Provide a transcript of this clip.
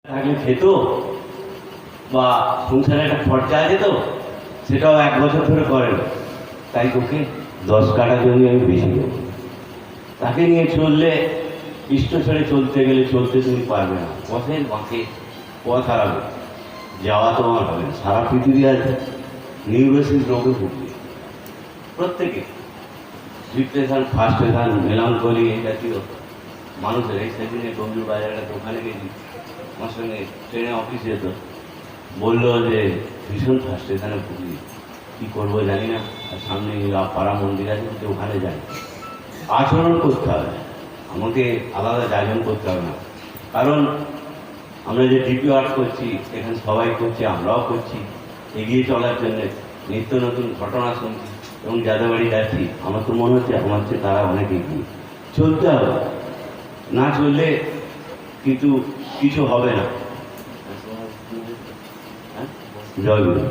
থাকলে খেত বা সংসারে একটা খরচা আছে তো সেটাও 1 বছর ধরে করে না, তাই তোকে 10 কাঠা জমি আমি বেশি দেবো। তাকে নিয়ে চললে ইষ্ট ছেড়ে চলতে গেলে চলতে তুমি পারবে না, পথের বাঁকে পথ হারাবে, যাওয়া তোমার হবে না। সারা পৃথিবী আজ নিউরোসিস রোগে ভুগবে প্রত্যেকে, ডিপ্রেশন, ফার্স্টেশন, মেলাঙ্কলি এই জাতীয় মানুষের। এই সেদিনে গম্ভীর বাজারের দোকানে গেছি, আমার সঙ্গে ট্রেনে অফিস যেত, বললো যে ভীষণ ফার্স্টেশনে ভুগি, কী করবো জানি না, আর সামনে পাড়া মন্দির আছে কিন্তু ওখানে যাই। আচরণ করতে হবে, আমাকে আলাদা জায়গা করতে হবে না, কারণ আমরা যে ডিপি আর্ট করছি এখানে সবাই করছে, আমরাও করছি, এগিয়ে চলার জন্য নিত্য নতুন ঘটনা শুনছি এবং যাদের বাড়ি যাচ্ছি আমার তো মনে হচ্ছে আমার চেয়ে তারা অনেক এগিয়ে। চলতে হবে, না চললে কিন্তু কিছু হবে না। জয় গুরু।